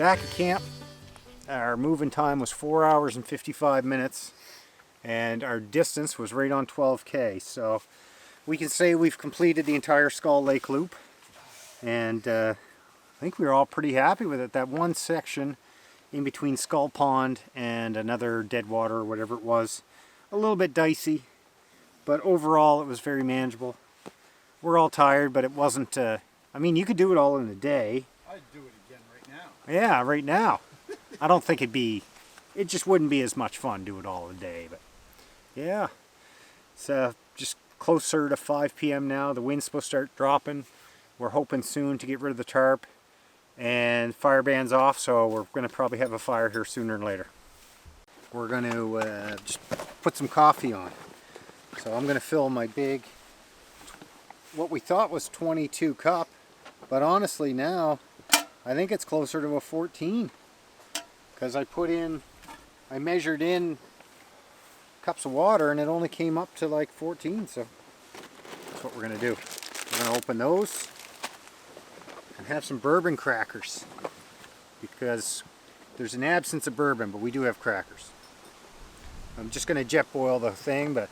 Back at camp, our moving time was 4 hours and 55 minutes, and our distance was right on 12K. So we can say we've completed the entire Skull Lake loop, and I think we were all pretty happy with it. That one section in between Skull Pond and another Deadwater or whatever it was, a little bit dicey, but overall it was very manageable. We're all tired, but it wasn't, I mean, you could do it all in a day. I'd do it again right now. Yeah, right now. I don't think it just wouldn't be as much fun to do it all in a day, but yeah. It's just closer to 5 p.m. now. The wind's supposed to start dropping. We're hoping soon to get rid of the tarp, and fire ban's off, so we're going to probably have a fire here sooner than later. We're going to just put some coffee on. So I'm going to fill my big, what we thought was 22 cup, but honestly now I think it's closer to a 14, because I measured in cups of water and it only came up to like 14. So that's what we're going to do. We're going to open those and have some bourbon crackers, because there's an absence of bourbon, but we do have crackers. I'm just going to jet boil the thing, but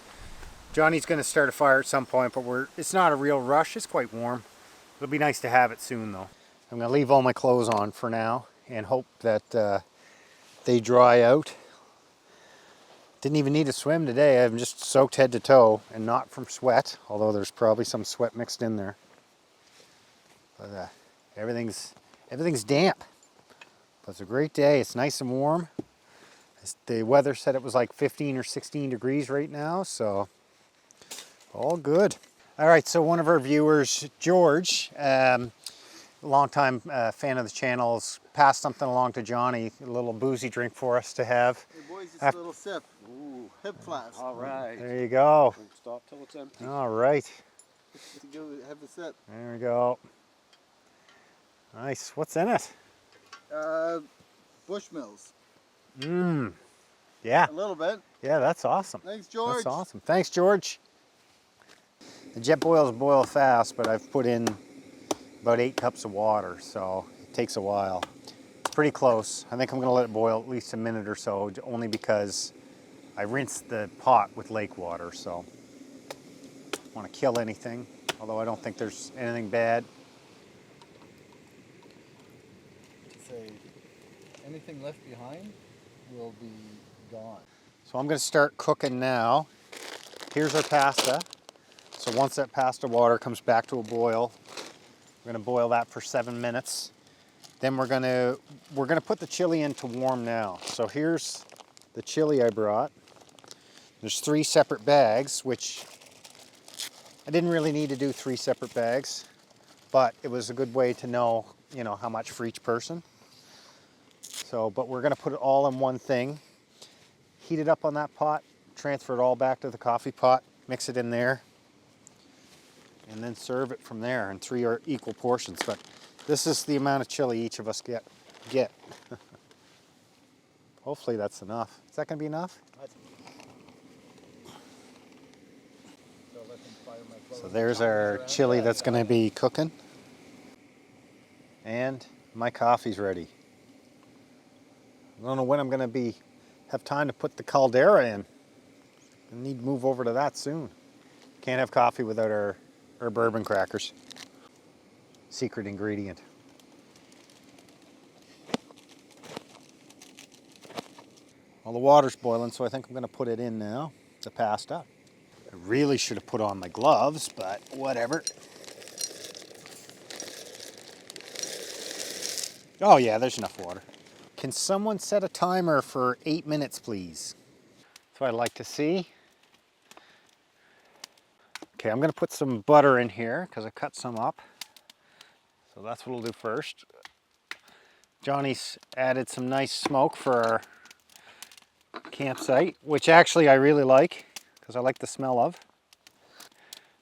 Johnny's going to start a fire at some point, but it's not a real rush. It's quite warm. It'll be nice to have it soon though. I'm going to leave all my clothes on for now and hope that they dry out. Didn't even need to swim today. I'm just soaked head to toe, and not from sweat, although there's probably some sweat mixed in there. But everything's damp. But it's a great day. It's nice and warm. The weather said it was like 15 or 16 degrees right now, so all good. All right, so one of our viewers, George, a longtime fan of the channel, passed something along to Johnny, a little boozy drink for us to have. Hey boys, just a little sip. Ooh, hip flask. All right. There you go. Don't stop till it's empty. All right. Go have a sip. There we go. Nice. What's in it? Bushmills. Mmm. Yeah. A little bit. Yeah, that's awesome. Thanks, George. That's awesome. Thanks, George. The jet boils boil fast, but I've put in about 8 cups of water, so it takes a while. It's pretty close. I think I'm going to let it boil at least a minute or so, only because I rinsed the pot with lake water, so I don't want to kill anything, although I don't think there's anything bad. Say, anything left behind will be gone. So I'm going to start cooking now. Here's our pasta. So once that pasta water comes back to a boil, we're going to boil that for 7 minutes. Then we're going to put the chili in to warm now. So here's the chili I brought. There's 3 separate bags, which I didn't really need to do 3 separate bags, but it was a good way to know, you know, how much for each person. So, but we're going to put it all in one thing. Heat it up on that pot, transfer it all back to the coffee pot, mix it in there, and then serve it from there in 3 equal portions. But this is the amount of chili each of us get. Hopefully that's enough. Is that going to be enough? So there's our chili that's going to be cooking. And my coffee's ready. I don't know when I'm going to have time to put the caldera in. I need to move over to that soon. Can't have coffee without our bourbon crackers. Secret ingredient. Well, the water's boiling, so I think I'm going to put it in now, the pasta. I really should have put on my gloves, but whatever. Oh yeah, there's enough water. Can someone set a timer for 8 minutes, please? That's what I'd like to see. Okay, I'm going to put some butter in here because I cut some up. So that's what we'll do first. Johnny's added some nice smoke for our campsite, which actually I really like because I like the smell of.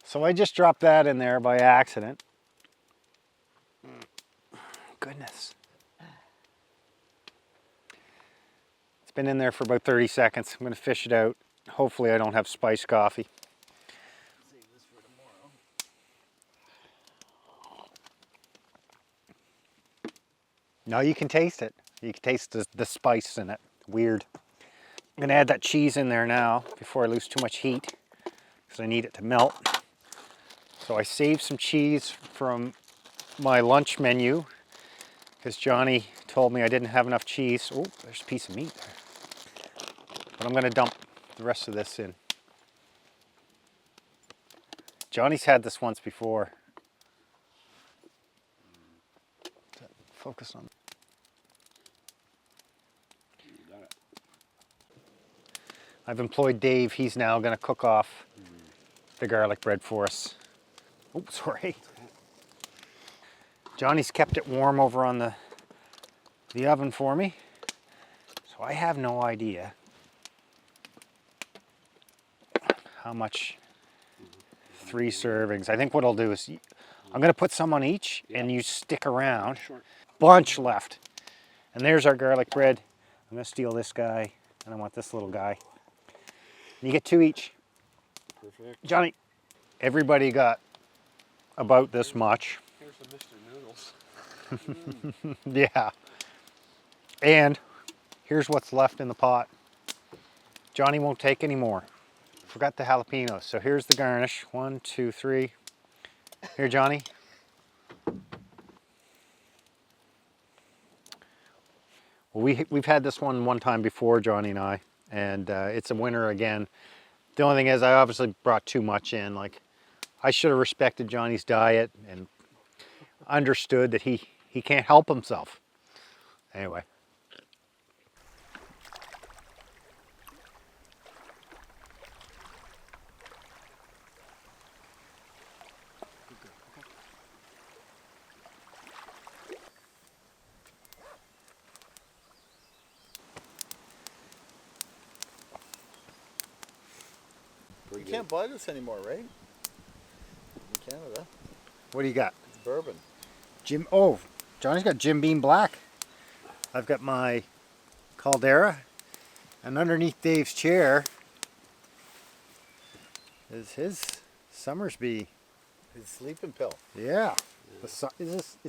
So I just dropped that in there by accident. Goodness. It's been in there for about 30 seconds. I'm going to fish it out. Hopefully I don't have spiced coffee. No, you can taste it. You can taste the spice in it. Weird. I'm gonna add that cheese in there now before I lose too much heat because I need it to melt. So I saved some cheese from my lunch menu because Johnny told me I didn't have enough cheese. Oh, there's a piece of meat there. But I'm gonna dump the rest of this in. Johnny's had this once before. Focus on. I've employed Dave. He's now going to cook off the garlic bread for us. Oh, sorry. Johnny's kept it warm over on the oven for me. So I have no idea how much 3 servings. I think what I'll do is I'm going to put some on each and you stick around. Bunch left. And there's our garlic bread. I'm going to steal this guy and I want this little guy. You get 2 each. Perfect. Johnny, everybody got about this much. Here's the Mr. Noodles. Yeah. And here's what's left in the pot. Johnny won't take any more. Forgot the jalapenos. So here's the garnish. 1, 2, 3. Here, Johnny. Well, we've had this one time before, Johnny and I, and it's a winner again. The only thing is I obviously brought too much in. Like, I should have respected Johnny's diet and understood that he can't help himself. Anyway. You can't buy this anymore, right? In Canada. What do you got? It's bourbon. Oh, Johnny's got Jim Beam Black. I've got my Caldera. And underneath Dave's chair is his Summersby. His sleeping pill. Yeah. It's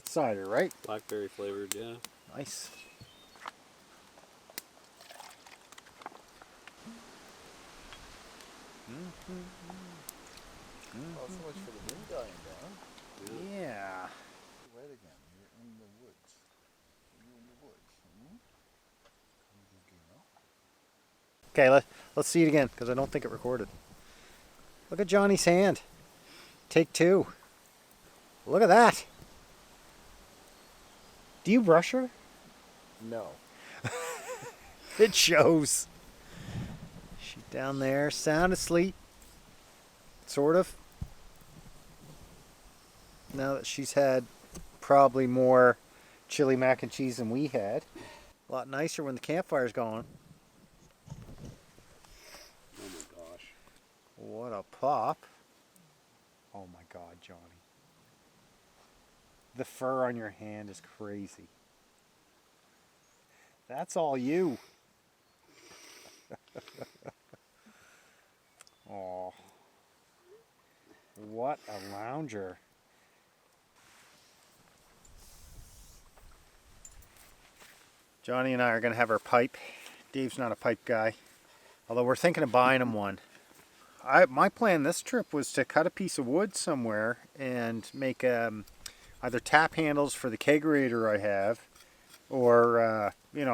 cider, right? Blackberry flavored, yeah. Nice. Not so much for the wind dying down. Yeah. Wet again. You're in the woods. You're in the woods. Okay, let's see it again because I don't think it recorded. Look at Johnny's hand. Take 2. Look at that. Do you brush her? No. It shows. She's down there, sound asleep. Sort of. Now that she's had probably more chili mac and cheese than we had. A lot nicer when the campfire's going. Oh my gosh. What a pop. Oh my God, Johnny. The fur on your hand is crazy. That's all you. Oh. What a lounger. Johnny and I are going to have our pipe. Dave's not a pipe guy, although we're thinking of buying him one. My plan this trip was to cut a piece of wood somewhere and make either tap handles for the kegerator I have, or a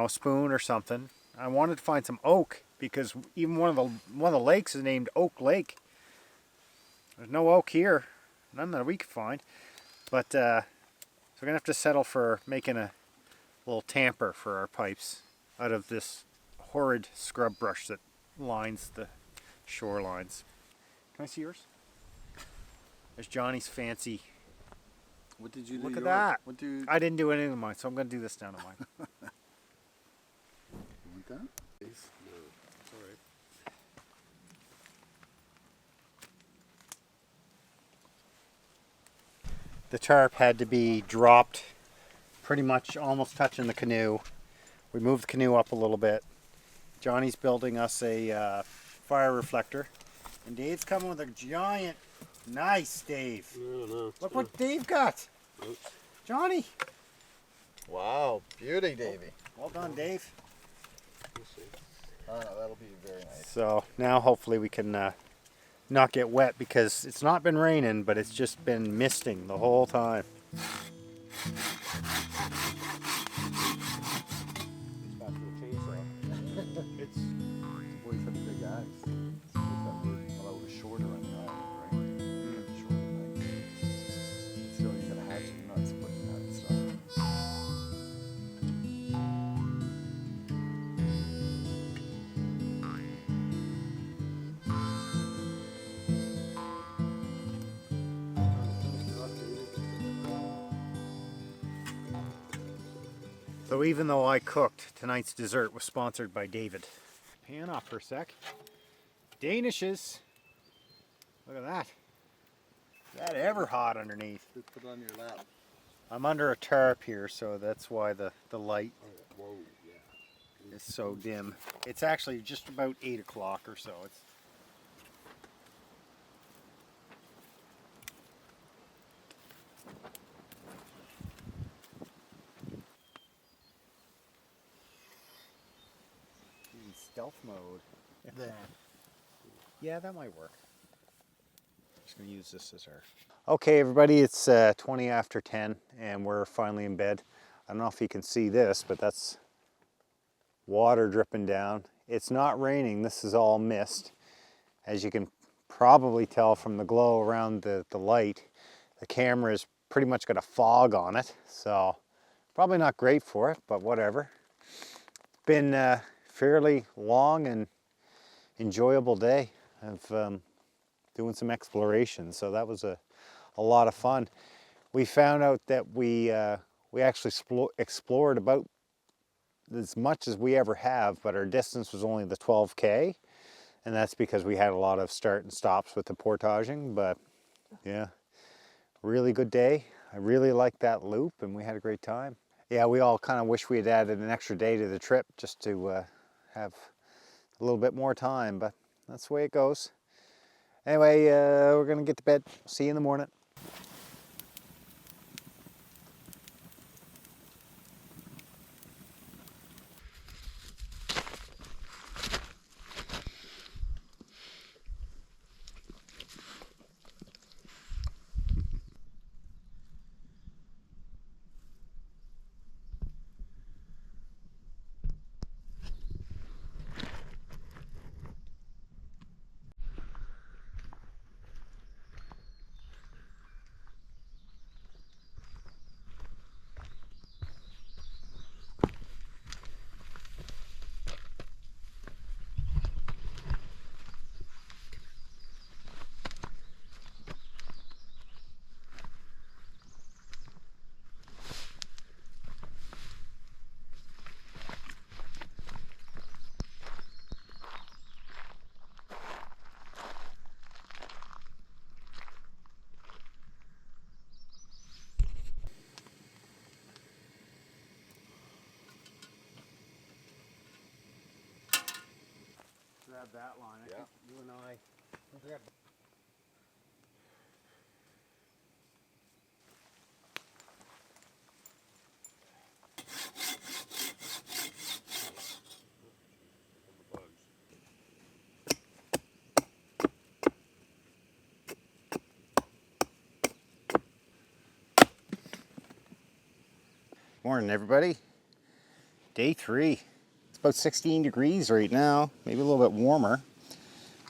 spoon or something. I wanted to find some oak because even one of the lakes is named Oak Lake. There's no oak here, none that we could find. But so we're gonna have to settle for making a little tamper for our pipes out of this horrid scrub brush that lines the shorelines. Can I see yours? There's Johnny's fancy. What did you do? Look at that. What do you I didn't do anything with mine, so I'm going to do this down to mine. want that? No, it's alright. The tarp had to be dropped pretty much almost touching the canoe. We moved the canoe up a little bit. Johnny's building us a fire reflector. And Dave's coming with a giant, nice Dave. I don't know. Look what Dave got. Oops. Johnny, Wow, beauty, Davey. Well done, Dave. We'll see. Oh, no, that'll be very nice. So now hopefully we can not get wet because it's not been raining, but it's just been misting the whole time. It's away from the big guys. It's that word, although it was shorter on the island, right? Shorter thing. But still, you gotta hatch it, not splitting that stuff. So even though I cooked, tonight's dessert was sponsored by David. Pan off for a sec. Danishes. Look at that. Is that ever hot underneath? Just put it on your lap. I'm under a tarp here, so that's why the light Whoa, yeah. is so dim. It's actually just about 8 o'clock or so. It's in stealth mode. There. Yeah, that might work. Just gonna use this as our... Okay, everybody, it's 20 after 10 and we're finally in bed. I don't know if you can see this, but that's water dripping down. It's not raining, this is all mist. As you can probably tell from the glow around the light, the camera's pretty much got a fog on it, so probably not great for it, but whatever. It's been a fairly long and enjoyable day of doing some exploration, so that was a lot of fun. We found out that we actually explored about as much as we ever have, but our distance was only the 12K, and that's because we had a lot of start and stops with the portaging. But yeah, really good day. I really liked that loop and we had a great time. Yeah, we all kind of wish we had added an extra day to the trip just to have a little bit more time, but that's the way it goes. Anyway, we're gonna get to bed. See you in the morning. Grab that line. I think you and I. Morning, everybody. Day 3. It's about 16 degrees right now, maybe a little bit warmer.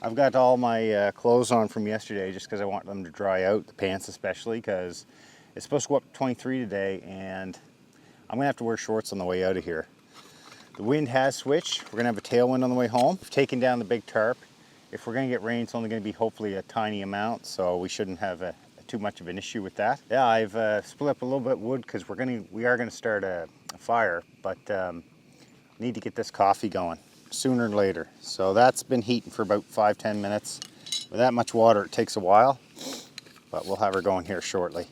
I've got all my clothes on from yesterday just because I want them to dry out, the pants especially, because it's supposed to go up to 23 today, and I'm gonna have to wear shorts on the way out of here. The wind has switched. We're gonna have a tailwind on the way home. We've taken down the big tarp. If we're gonna get rain, it's only gonna be hopefully a tiny amount, so we shouldn't have too much of an issue with that. Yeah, I've split up a little bit of wood because we are gonna start a fire, but need to get this coffee going sooner than later. So that's been heating for about 5-10 minutes. With that much water, it takes a while, but we'll have her going here shortly.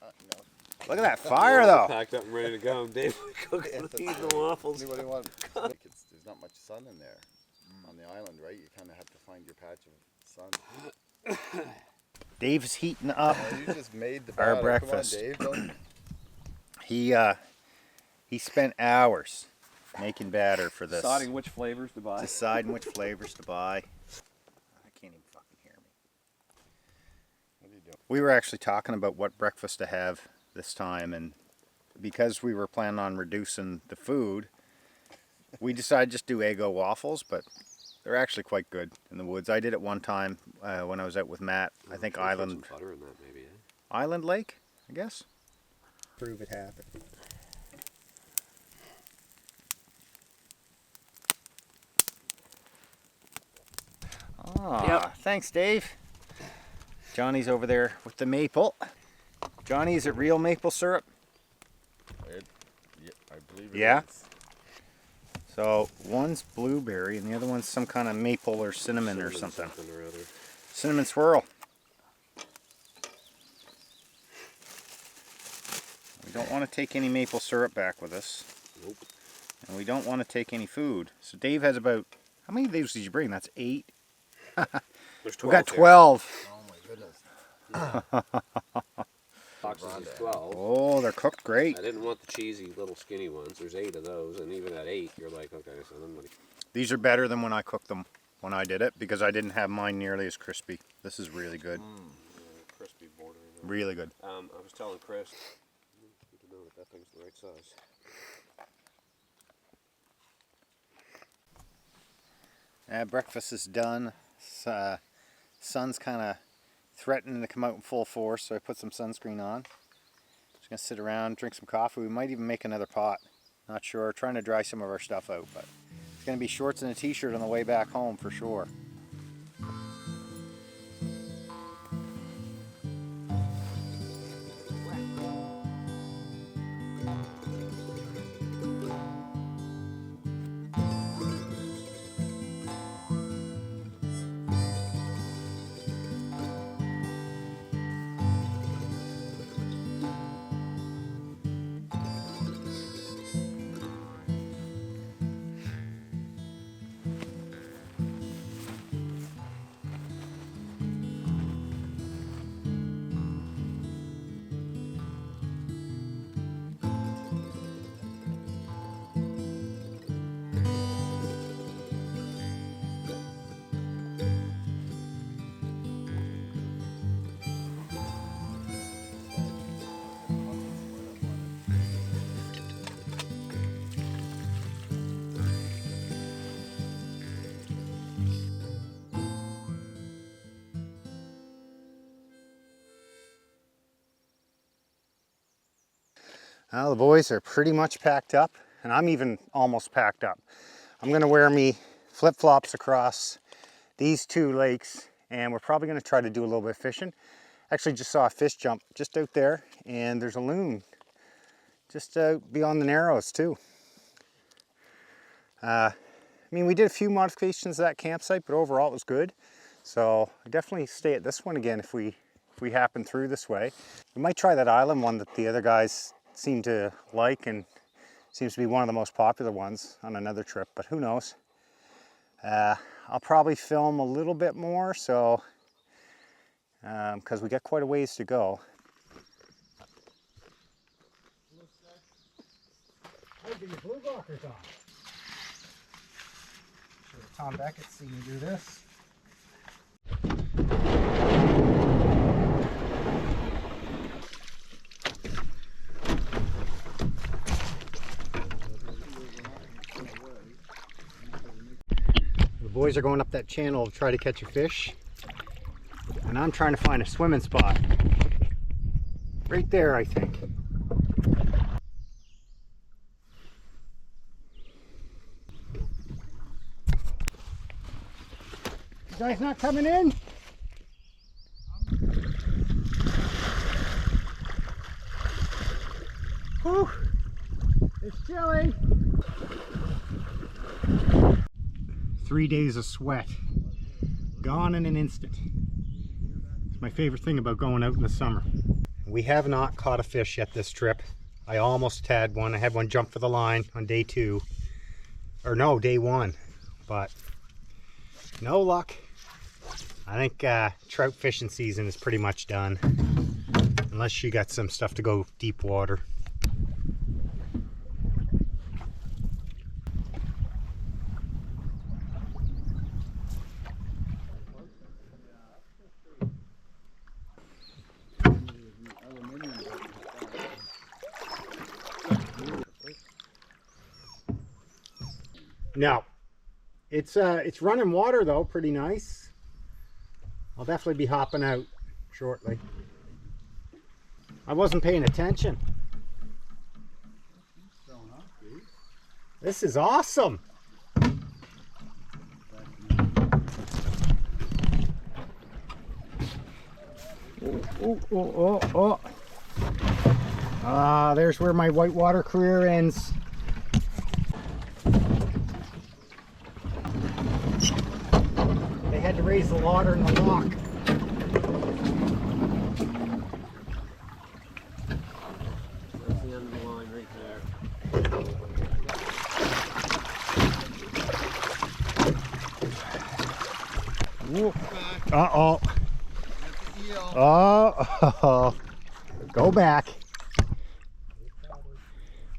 No. Look at that fire though. Packed up and ready to go. Dave cooking the waffles. Anybody want? There's not much sun in there on the island, right? You kind of have to find your patch of sun. Dave's heating up You just made the our batter. breakfast. Come on, Dave. He spent hours making batter for this. Deciding which flavors to buy. Deciding which flavors to buy. I can't even fucking hear me. What are you doing? We were actually talking about what breakfast to have this time, and because we were planning on reducing the food, we decided just do Eggo waffles, but they're actually quite good in the woods. I did it one time when I was out with Matt. I think Island Some butter in that maybe, eh? Island Lake, I guess. Prove it happened. Ah, Yep. Thanks, Dave. Johnny's over there with the maple. Johnny, is it real maple syrup? Yeah, I believe it Yeah? is. So one's blueberry and the other one's some kind of maple or cinnamon or something. or other. Cinnamon swirl. We don't want to take any maple syrup back with us. Nope. And we don't want to take any food. So Dave has about, how many of these did you bring? That's 8. There's 12 We got here. 12. Oh my goodness. Boxes is 12. Oh, they're cooked great. I didn't want the cheesy little skinny ones. There's 8 of those, and even at 8, you're like, okay, so then what? These are better than when I cooked them when I did it because I didn't have mine nearly as crispy. This is really good. Crispy border. Really good. I was telling Chris, good to know that thing's the right size. Breakfast is done. Sun's kind of threatening to come out in full force, so I put some sunscreen on. Just gonna sit around, drink some coffee. We might even make another pot. Not sure. Trying to dry some of our stuff out, but it's gonna be shorts and a t-shirt on the way back home for sure. Well, the boys are pretty much packed up, and I'm even almost packed up. I'm gonna wear me flip-flops across these 2 lakes, and we're probably gonna try to do a little bit of fishing. Actually just saw a fish jump just out there, and there's a loon just out beyond the Narrows too. I mean, we did a few modifications to that campsite, but overall it was good. So I definitely stay at this one again if we happen through this way. We might try that island one that the other guys seem to like and seems to be one of the most popular ones on another trip, but who knows. I'll probably film a little bit more, so because we got quite a ways to go. Hey, get your blue blockers on. Sure, Tom Beckett's seen me do this. The boys are going up that channel to try to catch a fish, and I'm trying to find a swimming spot. Right there, I think. You guys not coming in? Whew! It's chilly. 3 days of sweat, gone in an instant. It's my favorite thing about going out in the summer. We have not caught a fish yet this trip. I almost had one. I had one jump for the line on day 2. Or no, day 1. But no luck. I think trout fishing season is pretty much done. Unless you got some stuff to go deep water. No, it's running water though, pretty nice. I'll definitely be hopping out shortly. I wasn't paying attention. This is awesome. Oh. There's where my whitewater career ends. They had to raise the water in the lock. That's the end of the line right there. Uh-oh. Oh, go back.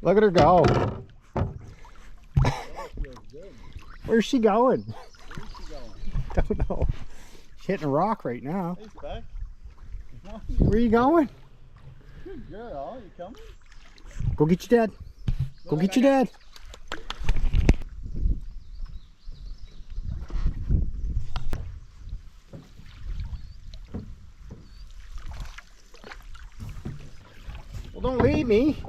Look at her go. Where's she going? Don't know. She's hitting a rock right now. Hey, Speck. Where are you going? Good girl. You coming? Go get your dad. Go get your dad. Well, don't leave me.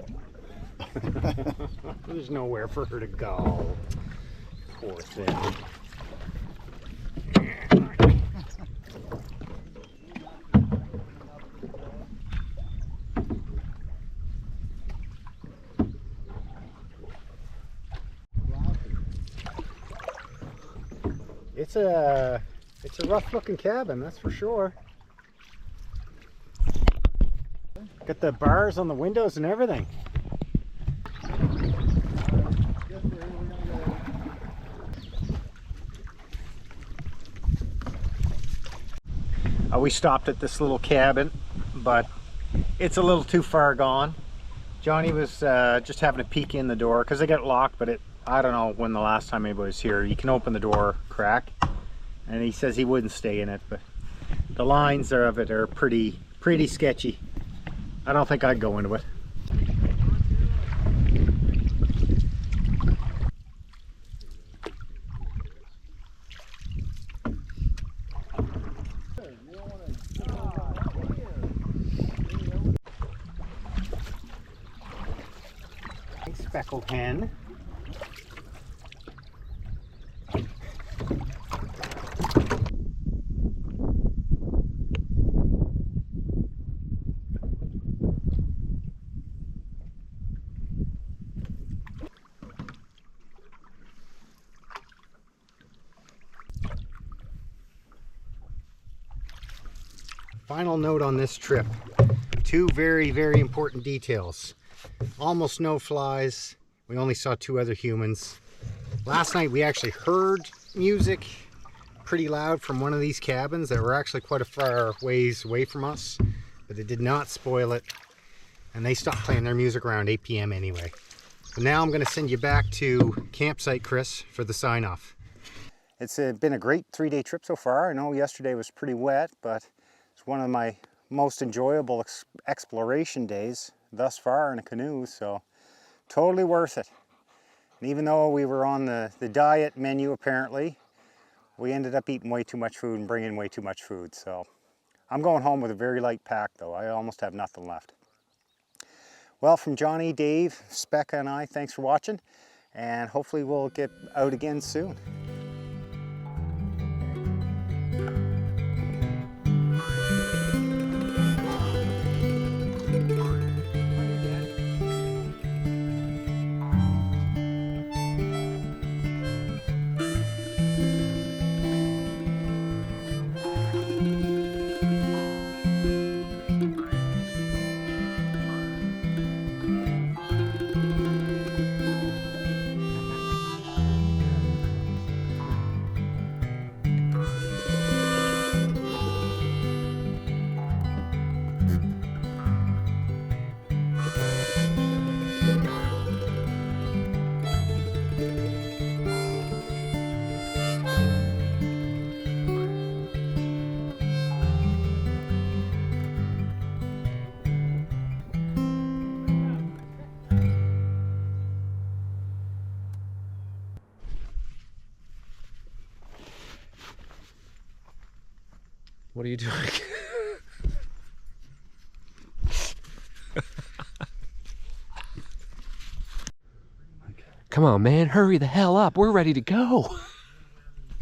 There's nowhere for her to go. Poor thing. It's a rough looking cabin, that's for sure. Got the bars on the windows and everything. We stopped at this little cabin, but it's a little too far gone. Johnny was just having a peek in the door because they got locked, but I don't know when the last time anybody was here. You can open the door crack, and he says he wouldn't stay in it, but the lines of it are pretty sketchy. I don't think I'd go into it. Speckled hen. Final note on this trip. 2 very important details. Almost no flies. We only saw 2 other humans. Last night we actually heard music pretty loud from one of these cabins that were actually quite a far ways away from us, but it did not spoil it, and they stopped playing their music around 8 p.m. anyway. So now I'm going to send you back to campsite, Chris, for the sign-off. It's been a great 3-day trip so far. I know yesterday was pretty wet, but it's one of my most enjoyable exploration days thus far in a canoe, so totally worth it. And even though we were on the diet menu, apparently, we ended up eating way too much food and bringing way too much food. So I'm going home with a very light pack though. I almost have nothing left. Well, from Johnny, Dave, Specca, and I, thanks for watching, and hopefully we'll get out again soon. What are you doing? Come on, man, hurry the hell up. We're ready to go.